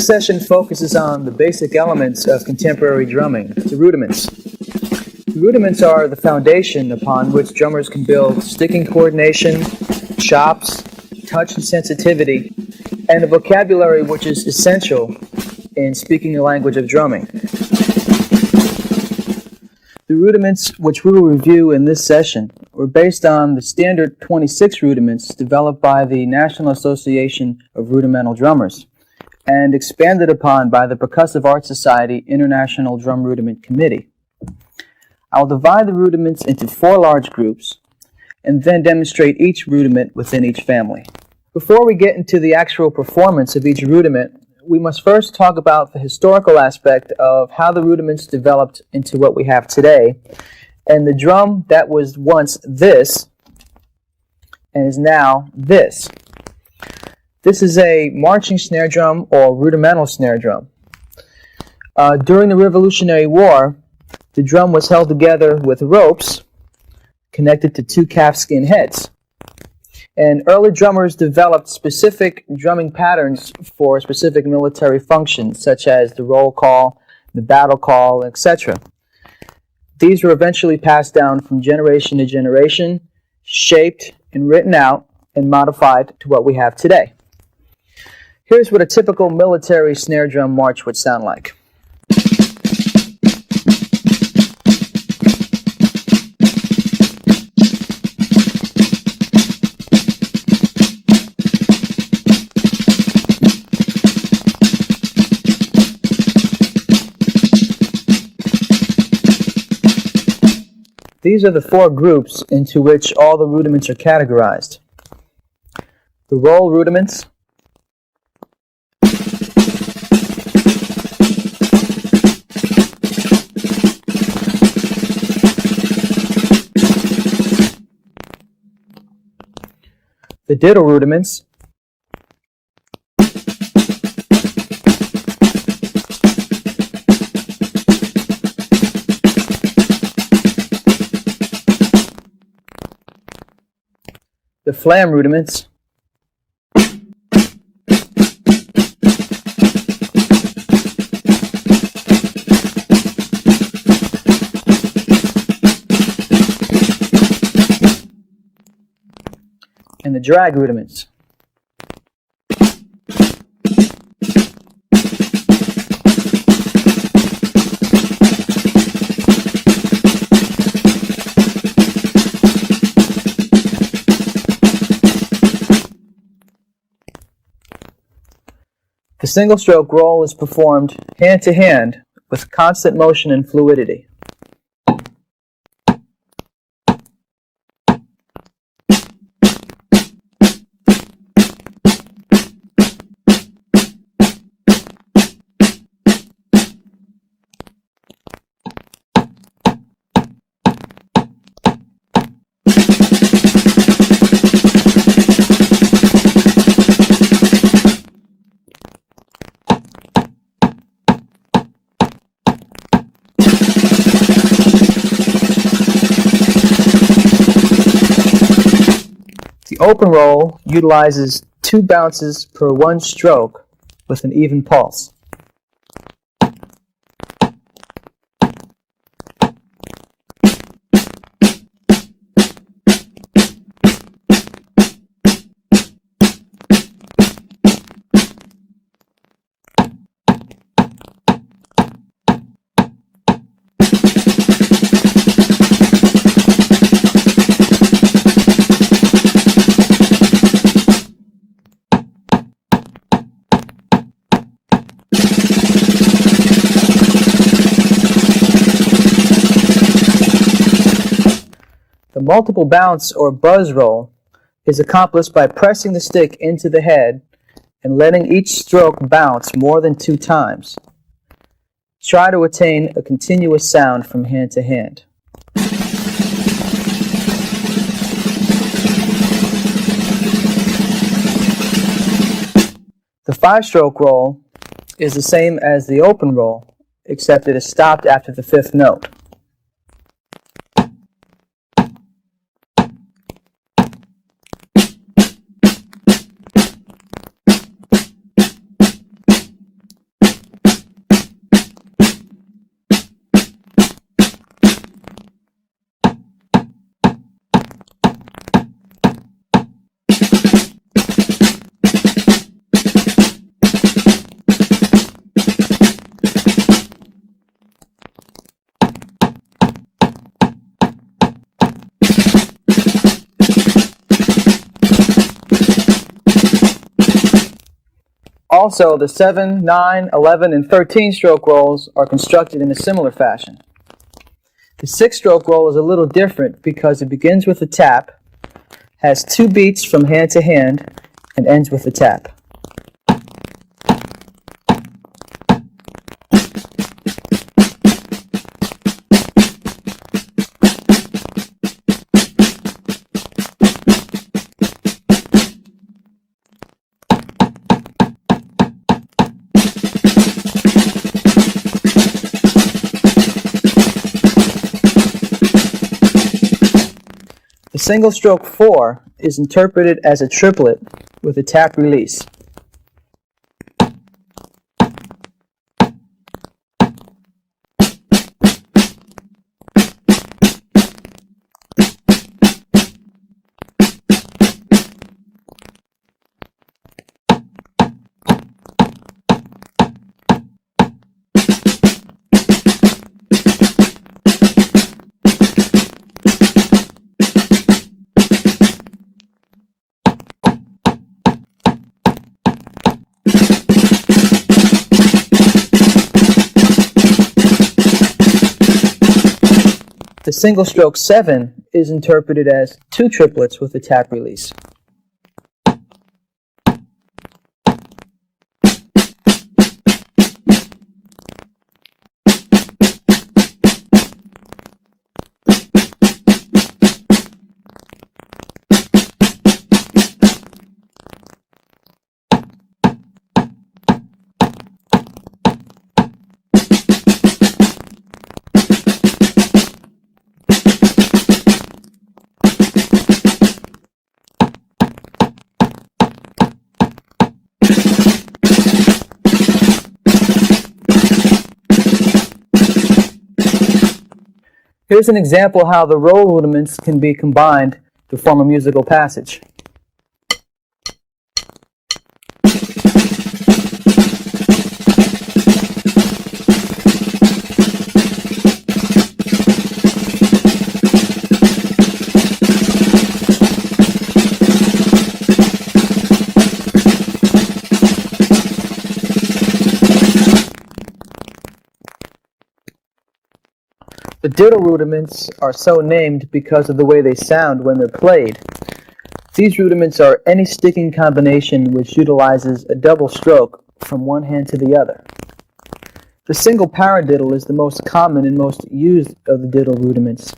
This session focuses on the basic elements of contemporary drumming, the rudiments. The rudiments are the foundation upon which drummers can build sticking coordination, chops, touch and sensitivity, and a vocabulary which is essential in speaking the language of drumming. The rudiments which we will review in this session were based on the standard 26 rudiments developed by the National Association of Rudimental Drummers and expanded upon by the Percussive Arts Society International Drum Rudiment Committee. I'll divide the rudiments into 4 large groups and then demonstrate each rudiment within each family. Before we get into the actual performance of each rudiment, we must first talk about the historical aspect of how the rudiments developed into what we have today, and the drum that was once this and is now this. This is a marching snare drum or rudimental snare drum. During the Revolutionary War, the drum was held together with ropes connected to 2 calfskin heads. And early drummers developed specific drumming patterns for specific military functions, such as the roll call, the battle call, etc. These were eventually passed down from generation to generation, shaped and written out and modified to what we have today. Here's what a typical military snare drum march would sound like. These are the 4 groups into which all the rudiments are categorized. The roll rudiments, the diddle rudiments, the flam rudiments, and the drag rudiments. The single-stroke roll is performed hand-to-hand with constant motion and fluidity. The open roll utilizes 2 bounces per 1 stroke with an even pulse. The multiple bounce or buzz roll is accomplished by pressing the stick into the head and letting each stroke bounce more than 2 times. Try to attain a continuous sound from hand to hand. The 5-stroke roll is the same as the open roll, except it is stopped after the 5th note. Also, the 7, 9, 11, and 13 stroke rolls are constructed in a similar fashion. The 6-stroke roll is a little different because it begins with a tap, has 2 beats from hand to hand, and ends with a tap. The single stroke 4 is interpreted as a triplet with a tap release. The single stroke 7 is interpreted as 2 triplets with a tap release. Here's an example how the roll rudiments can be combined to form a musical passage. The diddle rudiments are so named because of the way they sound when they're played. These rudiments are any sticking combination which utilizes a double stroke from one hand to the other. The single paradiddle is the most common and most used of the diddle rudiments.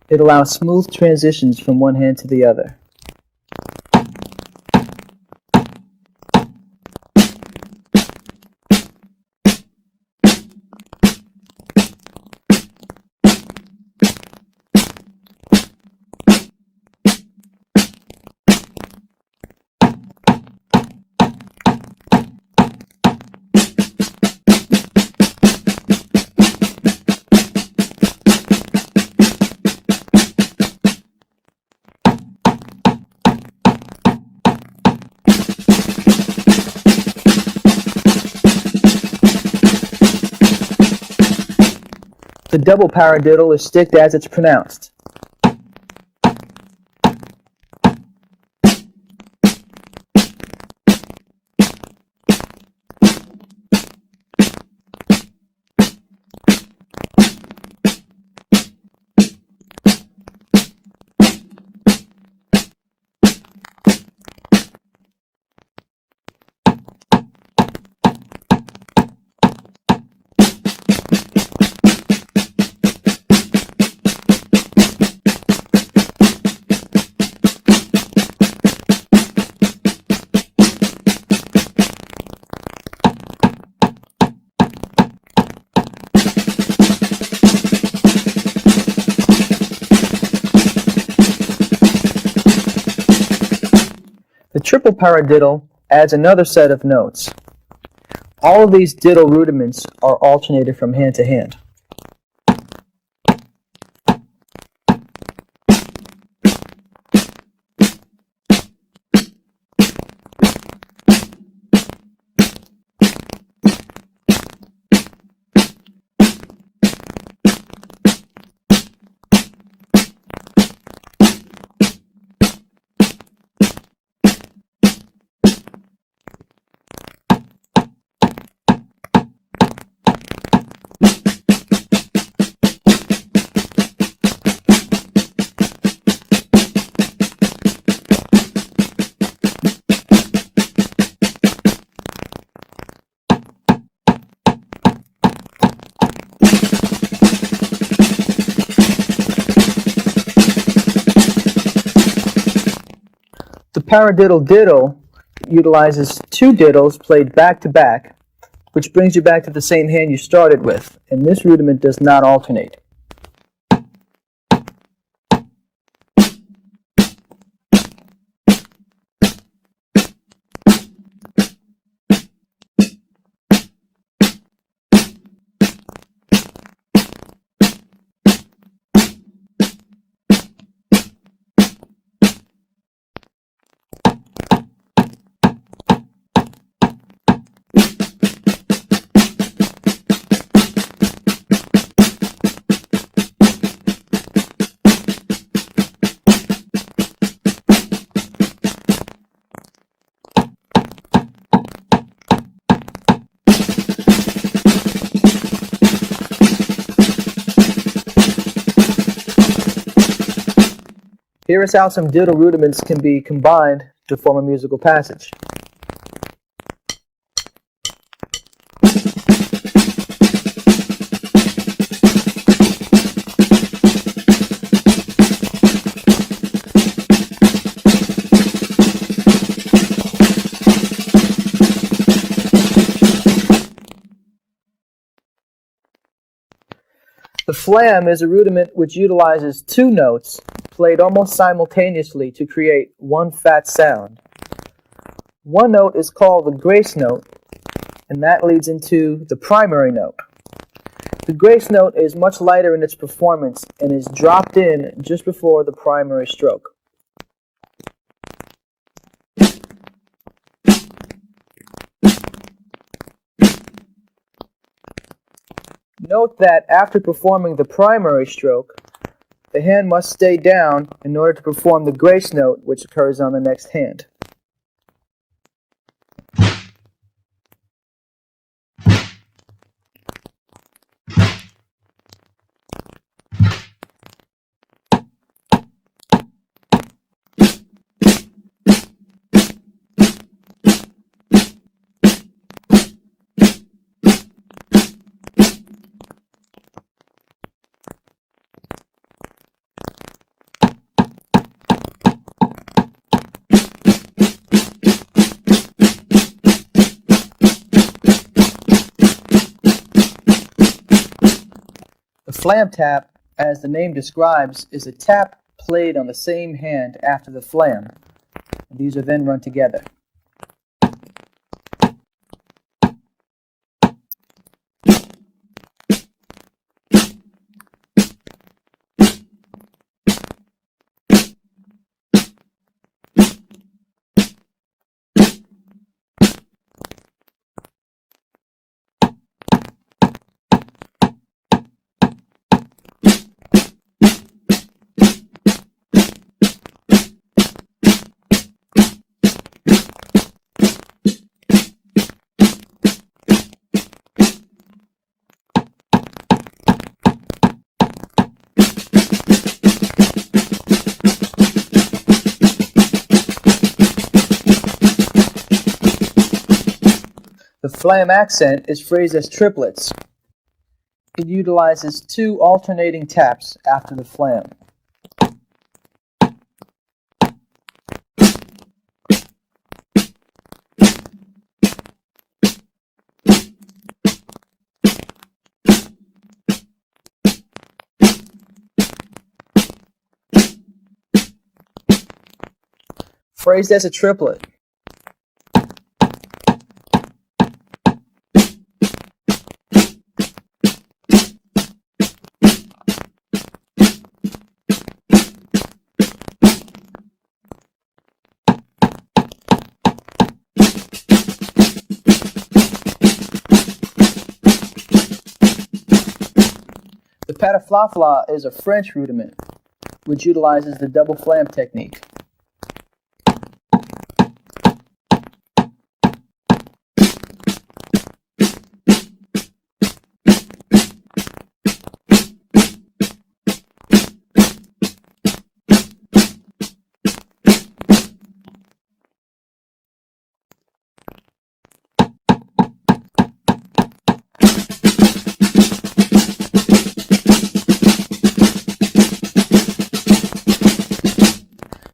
It allows smooth transitions from one hand to the other. The double paradiddle is sticked as it's pronounced. The triple paradiddle adds another set of notes. All of these diddle rudiments are alternated from hand to hand. paradiddle diddle utilizes two diddles played back to back, which brings you back to the same hand you started with, and this rudiment does not alternate. Here is how some diddle rudiments can be combined to form a musical passage. The flam is a rudiment which utilizes two notes played almost simultaneously to create one fat sound. One note is called the grace note, and that leads into the primary note. The grace note is much lighter in its performance and is dropped in just before the primary stroke. Note that after performing the primary stroke, the hand must stay down in order to perform the grace note, which occurs on the next hand. The flam tap, as the name describes, is a tap played on the same hand after the flam. These are then run together. The flam accent is phrased as triplets. It utilizes two alternating taps after the flam. Phrased as a triplet. The patafla is a French rudiment, which utilizes the double flam technique.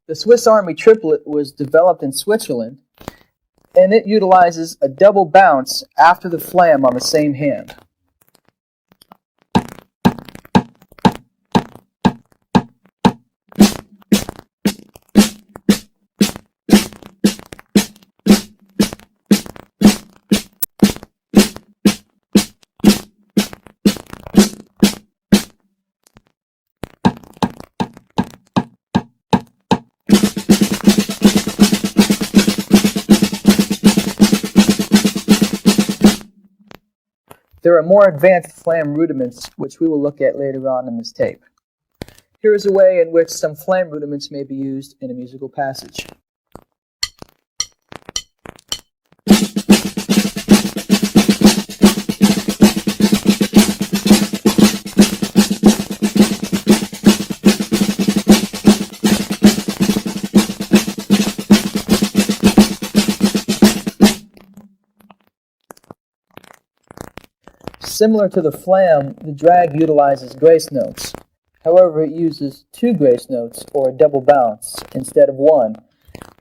The Swiss Army triplet was developed in Switzerland, and it utilizes a double bounce after the flam on the same hand. There are more advanced flam rudiments, which we will look at later on in this tape. Here is a way in which some flam rudiments may be used in a musical passage. Similar to the flam, the drag utilizes grace notes. However, it uses 2 grace notes, or a double bounce, instead of 1,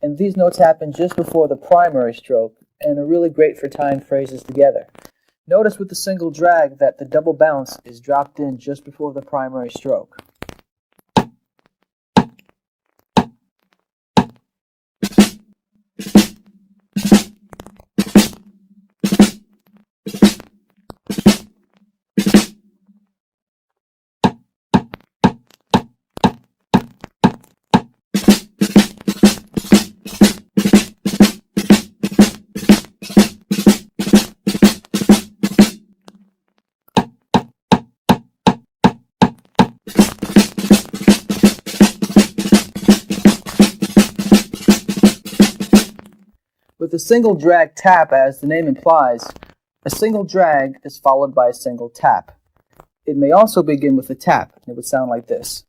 and these notes happen just before the primary stroke and are really great for tying phrases together. Notice with the single drag that the double bounce is dropped in just before the primary stroke. With a single drag tap, as the name implies, a single drag is followed by a single tap. It may also begin with a tap, and it would sound like this.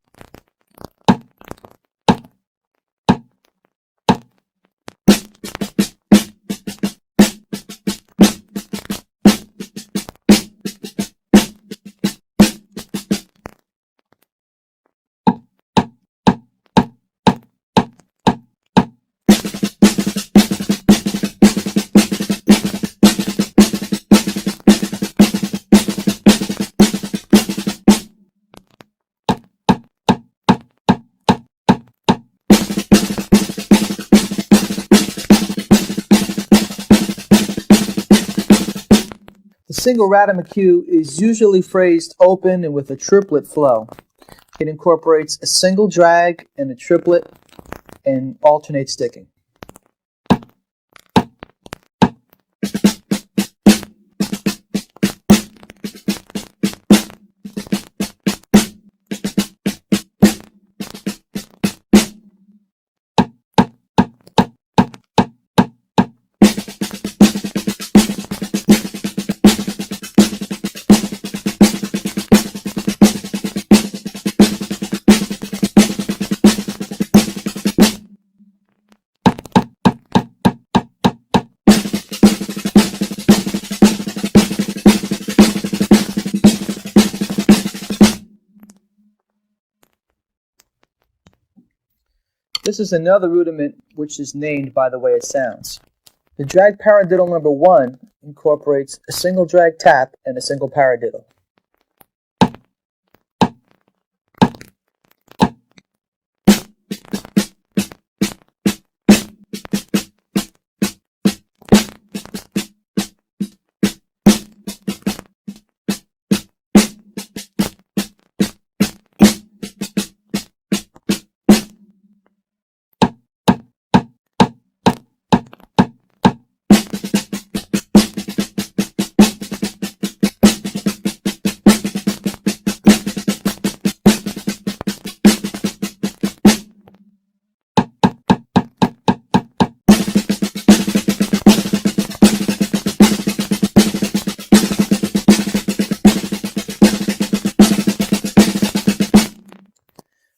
The single Rudiment is usually phrased open and with a triplet flow. It incorporates a single drag and a triplet and alternate sticking. This is another rudiment which is named by the way it sounds. The drag paradiddle number 1 incorporates a single drag tap and a single paradiddle.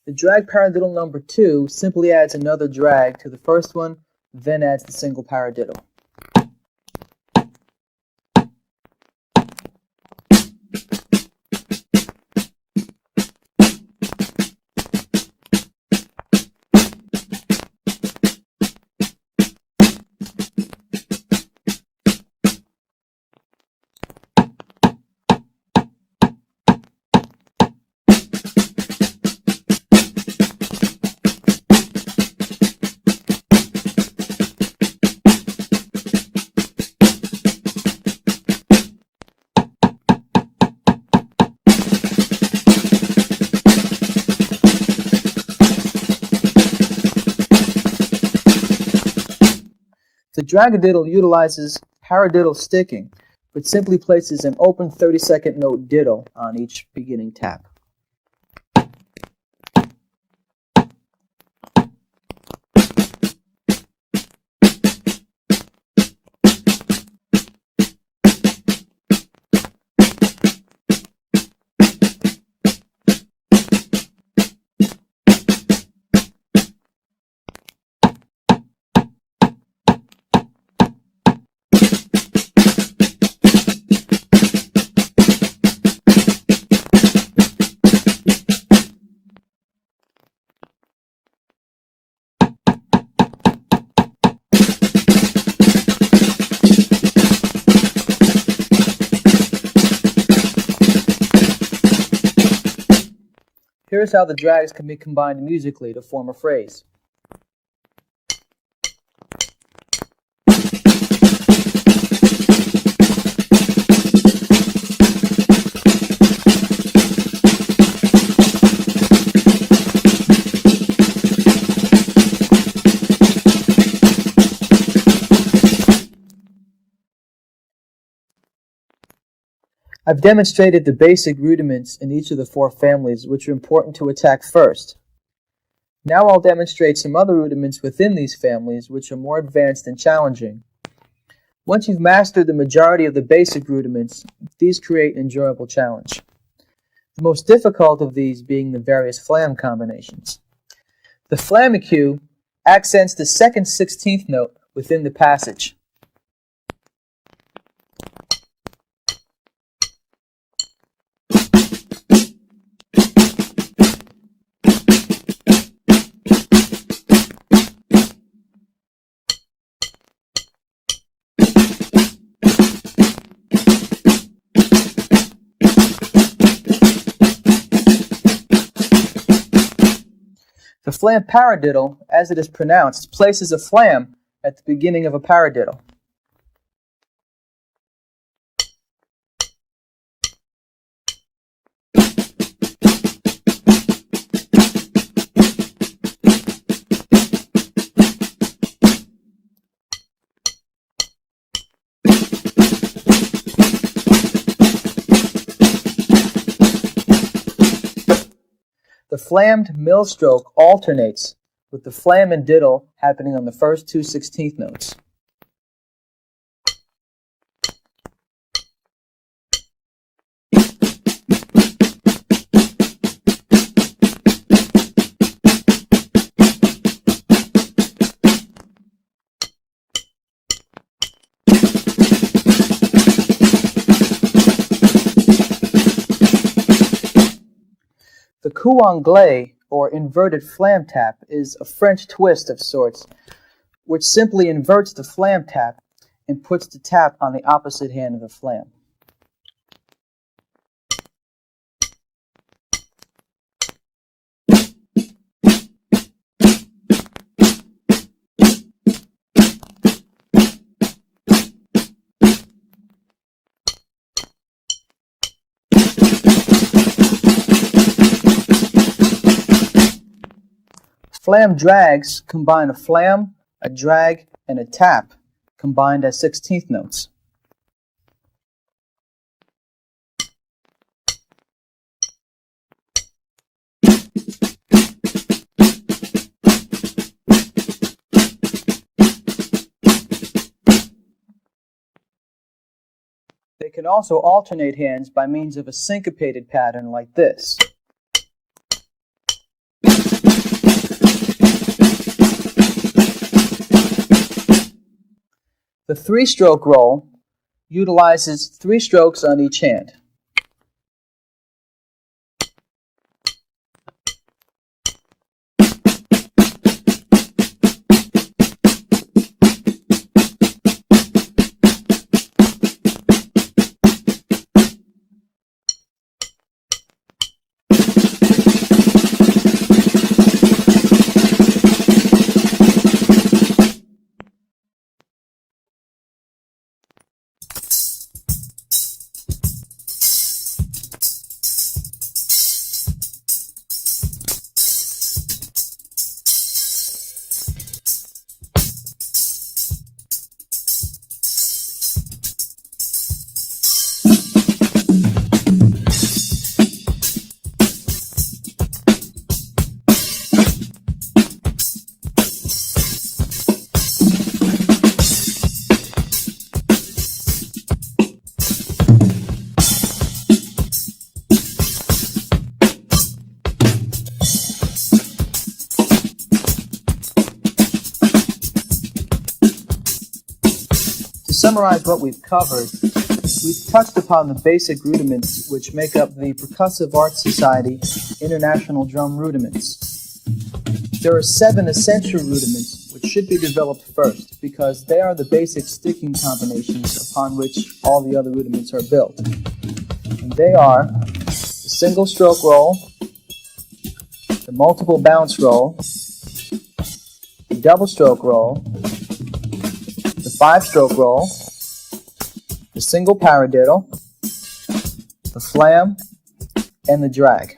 The drag paradiddle number 2 simply adds another drag to the first one, then adds the single paradiddle. The dragadiddle utilizes paradiddle sticking, but simply places an open 30-second note diddle on each beginning tap. Here's how the drags can be combined musically to form a phrase. I've demonstrated the basic rudiments in each of the 4 families, which are important to attack first. Now I'll demonstrate some other rudiments within these families, which are more advanced and challenging. Once you've mastered the majority of the basic rudiments, these create an enjoyable challenge. The most difficult of these being the various flam combinations. The flamicue accents the second 16th note within the passage. The flam paradiddle, as it is pronounced, places a flam at the beginning of a paradiddle. The flammed mill stroke alternates, with the flam and diddle happening on the first 2 16th notes. The coup anglais, or inverted flam tap, is a French twist of sorts, which simply inverts the flam tap and puts the tap on the opposite hand of the flam. Flam drags combine a flam, a drag, and a tap, combined as 16th notes. They can also alternate hands by means of a syncopated pattern like this. The 3-stroke roll utilizes 3 strokes on each hand. summarize what we've covered, we've touched upon the basic rudiments which make up the Percussive Arts Society International Drum Rudiments. There are 7 essential rudiments which should be developed first because they are the basic sticking combinations upon which all the other rudiments are built. And they are the single stroke roll, the multiple bounce roll, the double stroke roll, the 5-stroke roll, the single paradiddle, the flam, and the drag.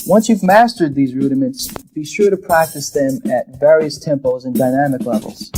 Once you've mastered these rudiments, be sure to practice them at various tempos and dynamic levels.